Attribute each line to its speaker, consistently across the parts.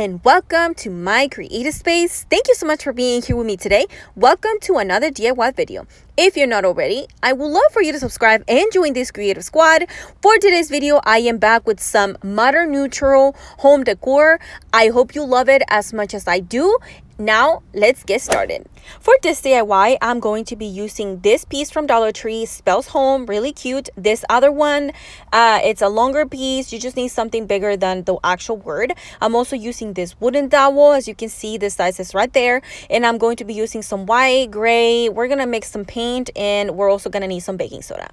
Speaker 1: and welcome to my creative space. Thank you so much for being here with me today. Welcome to another DIY video. If you're not already, I would love for you to subscribe and join this creative squad. For today's video, I am back with some modern neutral home decor. I hope you love it as much as I do. Now, let's get started. For this DIY, I'm going to be using this piece from Dollar Tree, spells home, really cute. This other one, it's a longer piece. You just need something bigger than the actual word. I'm also using this wooden dowel. As you can see, the size is right there. And I'm going to be using some white, gray. We're going to mix some paint, and we're also going to need some baking soda.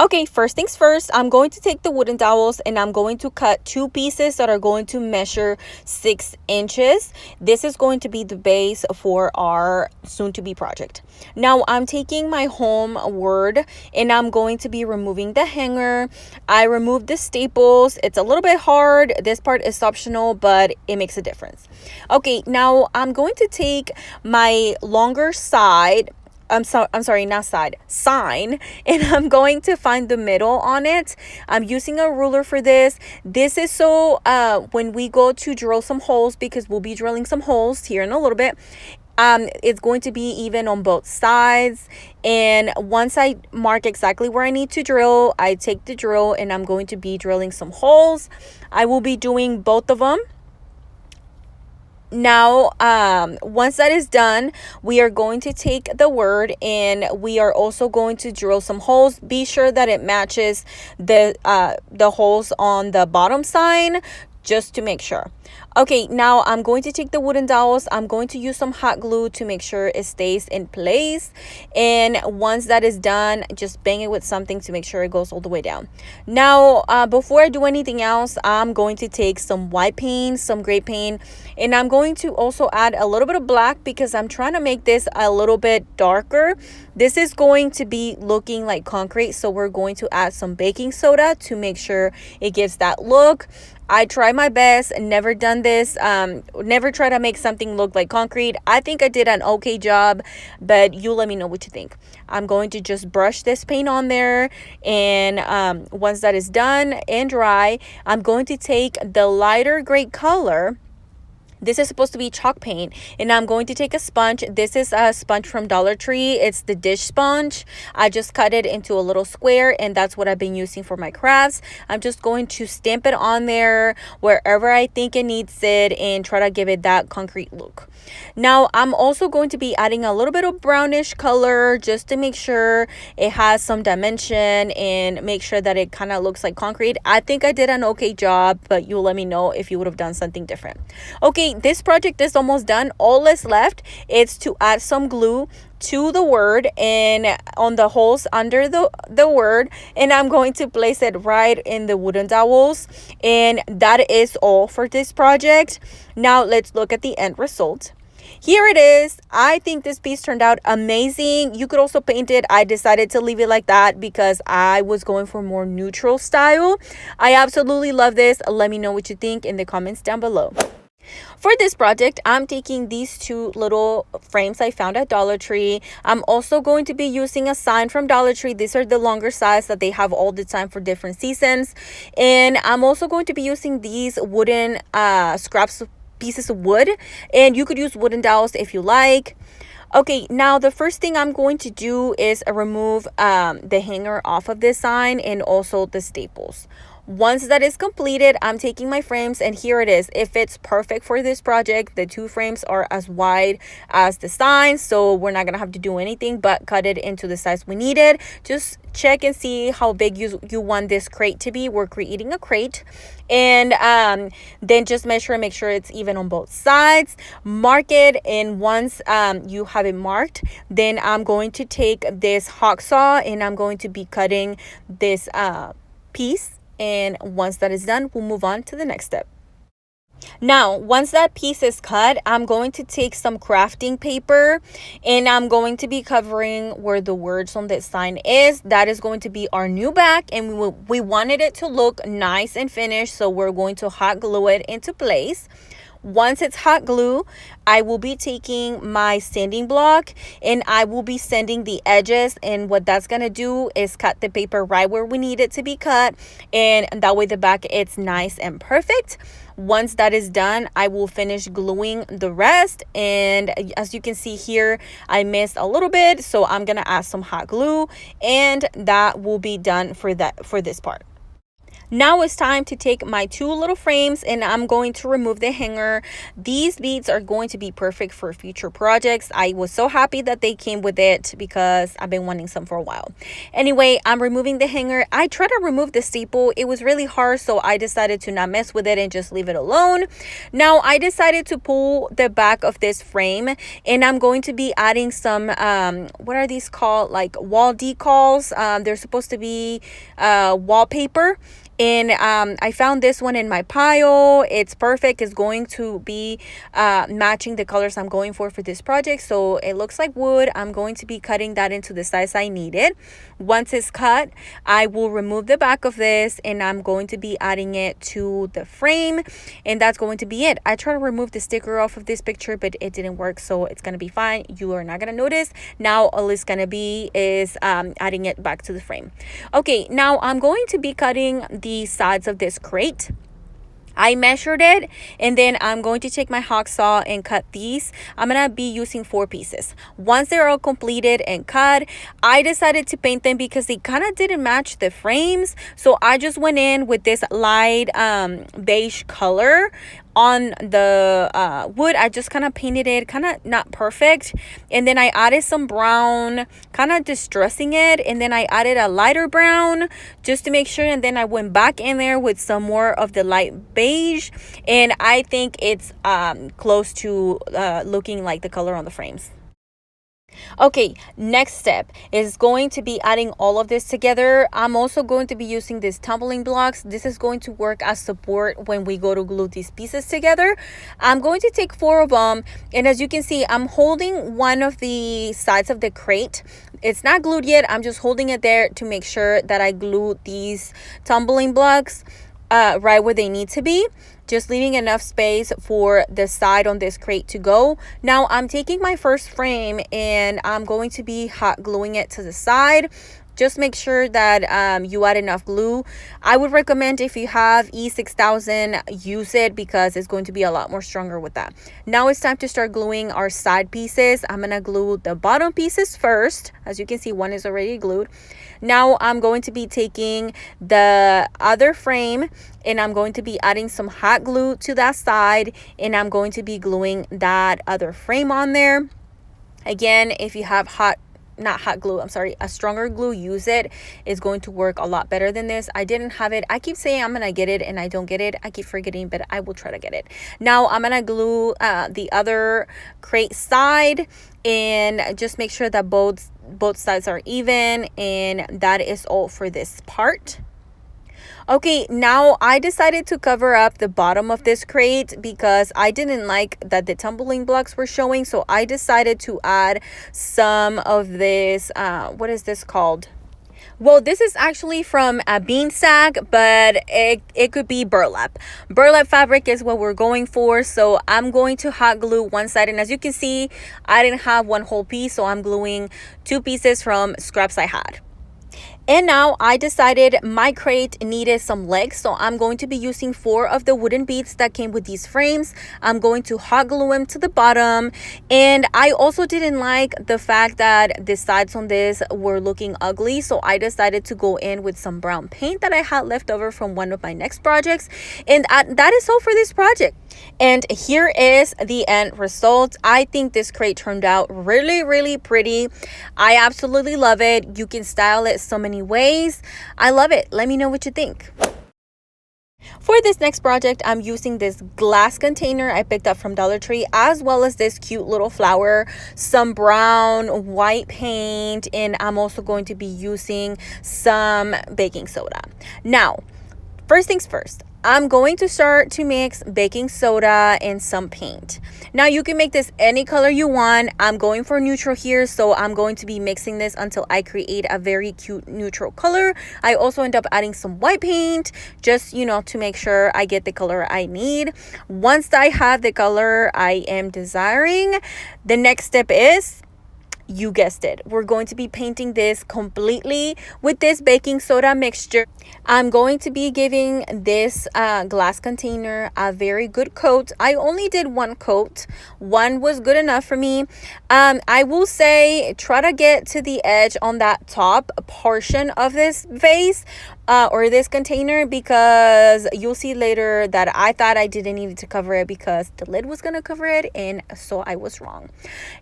Speaker 1: Okay, first things first, I'm going to take the wooden dowels and I'm going to cut two pieces that are going to measure 6 inches. This is going to be the base for our soon-to-be project. Now, I'm taking my home word and I'm going to be removing the hanger. I removed the staples. It's a little bit hard. This part is optional, but it makes a difference. Okay, now I'm going to take my longer side. Sign, and I'm going to find the middle on it. I'm using a ruler for this. This is so when we go to drill some holes, because we'll be drilling some holes here in a little bit, it's going to be even on both sides. And once I mark exactly where I need to drill, I take the drill and I'm going to be drilling some holes. I will be doing both of them. Now, once that is done, we are going to take the word and we are also going to drill some holes. Be sure that it matches the holes on the bottom sign, just to make sure. Okay, now I'm going to take the wooden dowels. I'm going to use some hot glue to make sure it stays in place. And once that is done, just bang it with something to make sure it goes all the way down. Now, before I do anything else, I'm going to take some white paint, some gray paint, and I'm going to also add a little bit of black because I'm trying to make this a little bit darker. This is going to be looking like concrete, so we're going to add some baking soda to make sure it gives that look. I try my best, never done this, never try to make something look like concrete. I think I did an okay job, but you let me know what you think. I'm going to just brush this paint on there, and once that is done and dry, I'm going to take the lighter gray color. This is supposed to be chalk paint, and I'm going to take a sponge. This is a sponge from Dollar Tree. It's the dish sponge. I just cut it into a little square, and that's what I've been using for my crafts. I'm just going to stamp it on there wherever I think it needs it and try to give it that concrete look. Now, I'm also going to be adding a little bit of brownish color just to make sure it has some dimension and make sure that it kind of looks like concrete. I think I did an okay job, but you'll let me know if you would have done something different. Okay, this project is almost done. All that's left is to add some glue to the word and on the holes under the word, and I'm going to place it right in the wooden dowels, and that is all for this project. Now let's look at the end result. Here it is. I think this piece turned out amazing. You could also paint it. I decided to leave it like that because I was going for more neutral style. I absolutely love this. Let me know what you think in the comments down below. For this project, I'm taking these two little frames I found at Dollar Tree. I'm also going to be using a sign from Dollar Tree. These are the longer size that they have all the time for different seasons. And I'm also going to be using these wooden scraps, pieces of wood. And you could use wooden dowels if you like. Okay, now the first thing I'm going to do is remove the hanger off of this sign and also the staples. Once that is completed, I'm taking my frames, and here it is. It fits perfect for this project. The two frames are as wide as the sign, so we're not gonna have to do anything but cut it into the size we needed. Just check and see how big you want this crate to be. We're creating a crate, and then just measure and make sure it's even on both sides. Mark it, and once you have it marked, then I'm going to take this hacksaw and I'm going to be cutting this piece. And once that is done, we'll move on to the next step. Now, once that piece is cut, I'm going to take some crafting paper and I'm going to be covering where the words on this sign is. That is going to be our new back, and we wanted it to look nice and finished, so we're going to hot glue it into place. Once it's hot glue, I will be taking my sanding block and I will be sanding the edges, and what that's going to do is cut the paper right where we need it to be cut, and that way the back it's nice and perfect. Once that is done, I will finish gluing the rest, and as you can see here, I missed a little bit, so I'm gonna add some hot glue, and that will be done for this part. Now it's time to take my two little frames and I'm going to remove the hanger. These beads are going to be perfect for future projects. I was so happy that they came with it because I've been wanting some for a while. Anyway, I'm removing the hanger. I tried to remove the staple. It was really hard, so I decided to not mess with it and just leave it alone. Now I decided to pull the back of this frame and I'm going to be adding some, what are these called? Like wall decals. They're supposed to be wallpaper. And I found this one in my pile. It's perfect. It's going to be matching the colors I'm going for this project. So it looks like wood. I'm going to be cutting that into the size I need it. Once it's cut, I will remove the back of this and I'm going to be adding it to the frame. And that's going to be it. I tried to remove the sticker off of this picture, but it didn't work. So it's going to be fine. You are not going to notice. Now all it's going to be is adding it back to the frame. Okay, now I'm going to be cutting the sides of this crate. I measured it and then I'm going to take my hacksaw and cut these. I'm gonna be using 4 pieces. Once they're all completed and cut, I decided to paint them because they kind of didn't match the frames, so I just went in with this light beige color on the wood. I just kind of painted it kind of not perfect, and then I added some brown, kind of distressing it, and then I added a lighter brown just to make sure, and then I went back in there with some more of the light beige, and I think it's close to looking like the color on the frames. Okay, next step is going to be adding all of this together. I'm also going to be using these tumbling blocks. This is going to work as support when we go to glue these pieces together. I'm going to take 4 of them, and as you can see, I'm holding one of the sides of the crate. It's not glued yet. I'm just holding it there to make sure that I glue these tumbling blocks right where they need to be, just leaving enough space for the side on this crate to go. Now I'm taking my first frame and I'm going to be hot gluing it to the side. Just make sure that you add enough glue. I would recommend, if you have E6000, use it because it's going to be a lot more stronger with that. Now it's time to start gluing our side pieces. I'm gonna glue the bottom pieces first. As you can see, one is already glued. Now I'm going to be taking the other frame and I'm going to be adding some hot glue to that side, and I'm going to be gluing that other frame on there. Again, if you have a stronger glue, use it. It's going to work a lot better than this. I didn't have it. I keep saying I'm gonna get it and I don't get it. I keep forgetting, but I will try to get it. Now I'm gonna glue the other crate side and just make sure that both sides are even, and that is all for this part. Okay, now I decided to cover up the bottom of this crate because I didn't like that the tumbling blocks were showing, so I decided to add some of this, what is this called? Well, this is actually from a bean sack, but it could be burlap. Burlap fabric is what we're going for, so I'm going to hot glue one side, and as you can see, I didn't have one whole piece, so I'm gluing 2 pieces from scraps I had. And now I decided my crate needed some legs, so I'm going to be using 4 of the wooden beads that came with these frames. I'm going to hot glue them to the bottom, and I also didn't like the fact that the sides on this were looking ugly, so I decided to go in with some brown paint that I had left over from one of my next projects, and that is all for this project. And here is the end result. I think this crate turned out really, really pretty. I absolutely love it. You can style it so many ways. I love it. Let me know what you think. For this next project, I'm using this glass container I picked up from Dollar Tree, as well as this cute little flower, some brown, white paint, and I'm also going to be using some baking soda. Now, first things first, I'm going to start to mix baking soda and some paint. Now you can make this any color you want. I'm going for neutral here, so I'm going to be mixing this until I create a very cute neutral color. I also end up adding some white paint, just, you know, to make sure I get the color I need. Once I have the color I am desiring, the next step is, you guessed it, we're going to be painting this completely with this baking soda mixture. I'm going to be giving this glass container a very good coat. I only did one coat. One was good enough for me. I will say try to get to the edge on that top portion of this vase or this container, because you'll see later that I thought I didn't need to cover it because the lid was gonna cover it, and so I was wrong.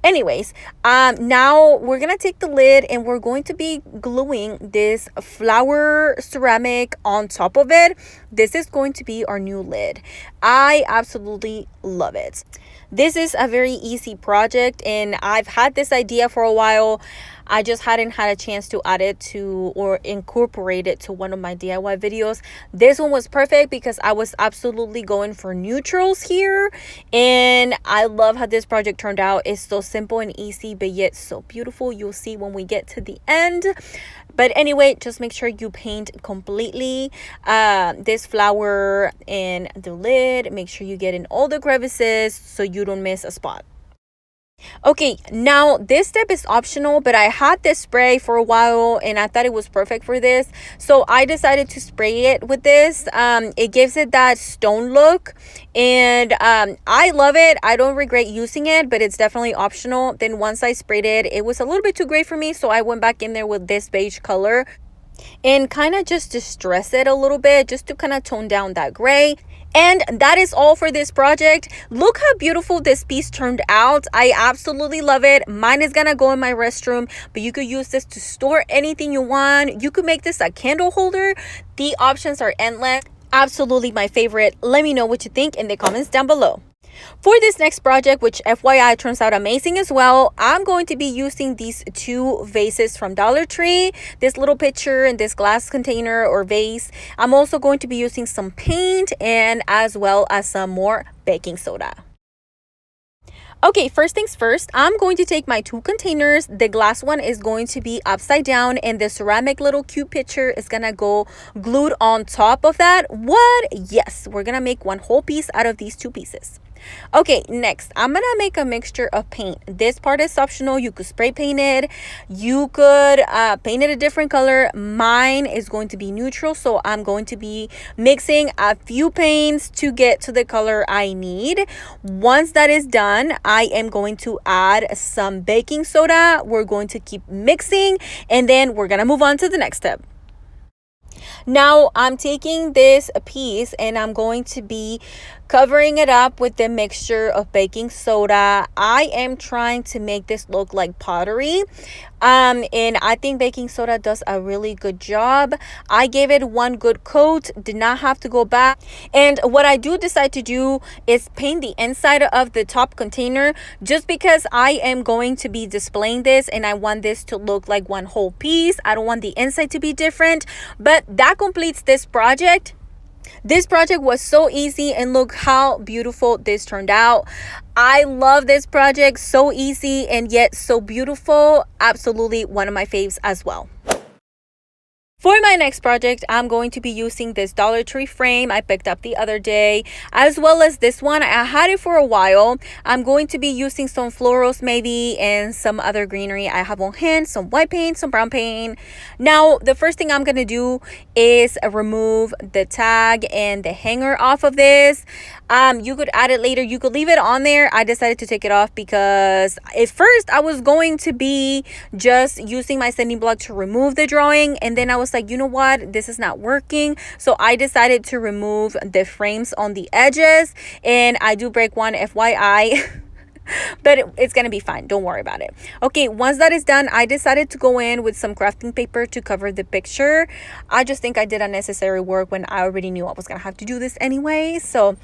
Speaker 1: Anyways, now we're gonna take the lid and we're going to be gluing this flower ceramic on top of it. This is going to be our new lid. I absolutely love it. This is a very easy project, and I've had this idea for a while. I just hadn't had a chance to add it to or incorporate it to one of my DIY videos. This one was perfect because I was absolutely going for neutrals here, and I love how this project turned out. It's so simple and easy, but yet so beautiful. You'll see when we get to the end. But anyway, just make sure you paint completely this flower and the lid. Make sure you get in all the crevices so you don't miss a spot. Okay, now this step is optional, but I had this spray for a while and I thought it was perfect for this, so I decided to spray it with this. It gives it that stone look, and I love it. I don't regret using it, but it's definitely optional. Then once I sprayed it, it was a little bit too gray for me, so I went back in there with this beige color and kind of just distress it a little bit, just to kind of tone down that gray. And that is all for this project. Look how beautiful this piece turned out. I absolutely love it. Mine is gonna go in my restroom, but you could use this to store anything you want. You could make this a candle holder. The options are endless. Absolutely my favorite. Let me know what you think in the comments down below. For this next project, which FYI turns out amazing as well, I'm going to be using these two vases from Dollar Tree, this little pitcher and this glass container or vase. I'm also going to be using some paint and as well as some more baking soda. Okay, first things first, I'm going to take my two containers. The glass one is going to be upside down and the ceramic little cute pitcher is gonna go glued on top of that. What? Yes, we're gonna make one whole piece out of these two pieces. Okay, next I'm gonna make a mixture of paint. This part is optional. You could spray paint it, you could paint it a different color. Mine is going to be neutral, so I'm going to be mixing a few paints to get to the color I need. Once that is done, I am going to add some baking soda. We're going to keep mixing, and then we're gonna move on to the next step. Now I'm taking this piece and I'm going to be covering it up with the mixture of baking soda. I am trying to make this look like pottery, and I think baking soda does a really good job. I gave it one good coat, did not have to go back. And what I do decide to do is paint the inside of the top container, just because I am going to be displaying this and I want this to look like one whole piece. I don't want the inside to be different. But that completes this project. This project was so easy, and look how beautiful this turned out. I love this project. So easy and yet so beautiful. Absolutely one of my faves as well. For my next project, I'm going to be using this Dollar Tree frame I picked up the other day, as well as this one. I had it for a while. I'm going to be using some florals maybe and some other greenery I have on hand, some white paint, some brown paint. Now, the first thing I'm going to do is remove the tag and the hanger off of this. You could add it later. You could leave it on there. I decided to take it off because at first I was going to be just using my sanding block to remove the drawing, and then I was like, you know what, this is not working. So I decided to remove the frames on the edges, and I do break one, FYI. But it's gonna be fine, don't worry about it. Okay, once that is done, I decided to go in with some crafting paper to cover the picture. I just think I did unnecessary work when I already knew I was gonna have to do this anyway. So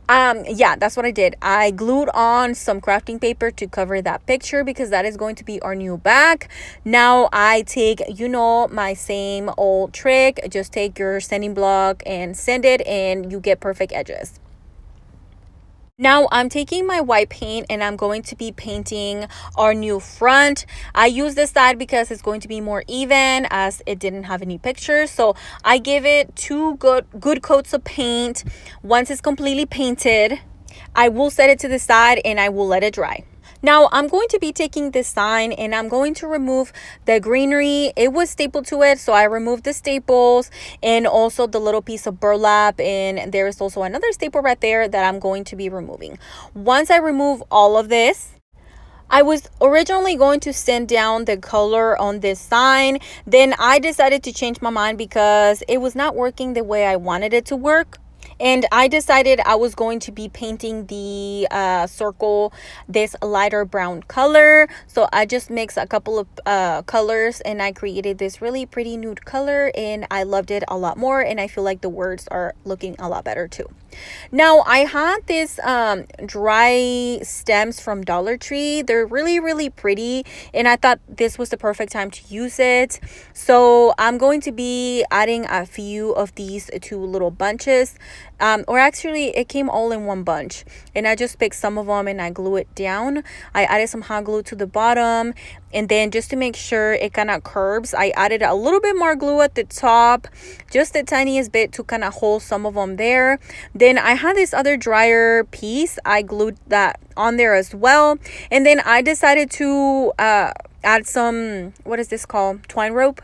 Speaker 1: Yeah, that's what I did. I glued on some crafting paper to cover that picture because that is going to be our new bag. Now I take, my same old trick. Just take your sanding block and sand it, and you get perfect edges. Now I'm taking my white paint and I'm going to be painting our new front. I use this side because it's going to be more even, as it didn't have any pictures. So I give it two good coats of paint. Once it's completely painted, I will set it to the side and I will let it dry. Now I'm going to be taking this sign and I'm going to remove the greenery. It was stapled to it, so I removed the staples and also the little piece of burlap, and there is also another staple right there that I'm going to be removing. Once I remove all of this, I was originally going to sand down the color on this sign. Then I decided to change my mind because it was not working the way I wanted it to work. And I decided I was going to be painting the circle this lighter brown color. So I just mixed a couple of colors and I created this really pretty nude color, and I loved it a lot more, and I feel like the words are looking a lot better too. Now I had this dry stems from Dollar Tree. They're really pretty, and I thought this was the perfect time to use it. So I'm going to be adding a few of these two little bunches, or actually it came all in one bunch, and I just picked some of them and I glue it down. I added some hot glue to the bottom, and then just to make sure it kind of curves, I added a little bit more glue at the top, just the tiniest bit to kind of hold some of them there. Then I had this other dryer piece. I glued that on there as well. And then I decided to add some, what is this called? Twine rope.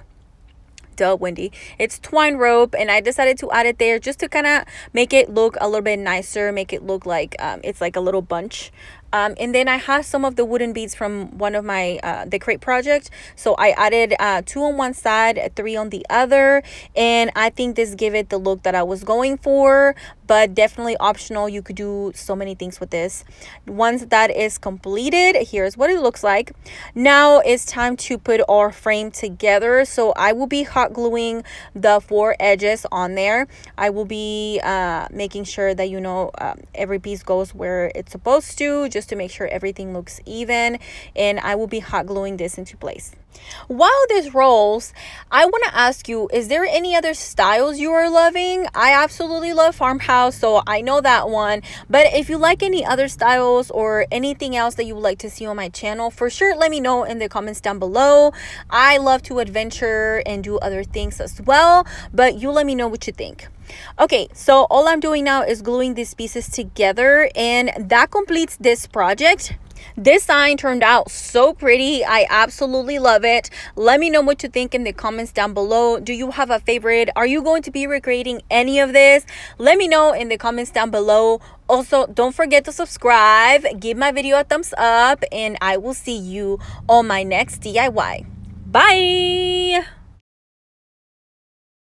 Speaker 1: Duh, Wendy. It's twine rope, and I decided to add it there just to kind of make it look a little bit nicer, make it look like it's like a little bunch. And then I have some of the wooden beads from one of my the crate project, so I added 2 on one side, 3 on the other, and I think this gave it the look that I was going for, but definitely optional. You could do so many things with this. Once that is completed, here's what it looks like. Now it's time to put our frame together. So I will be hot gluing the 4 edges on there. I will be making sure that every piece goes where it's supposed to, just to make sure everything looks even, and I will be hot gluing this into place. While this rolls, I want to ask you, is there any other styles you are loving? I absolutely love farmhouse, so I know that one. But if you like any other styles or anything else that you would like to see on my channel, for sure let me know in the comments down below. I love to adventure and do other things as well, but you let me know what you think. Okay, so all I'm doing now is gluing these pieces together, and that completes this project. This sign turned out so pretty. I absolutely love it. Let me know what you think in the comments down below. Do you have a favorite? Are you going to be recreating any of this? Let me know in the comments down below. Also, don't forget to subscribe, give my video a thumbs up, and I will see you on my next DIY. Bye!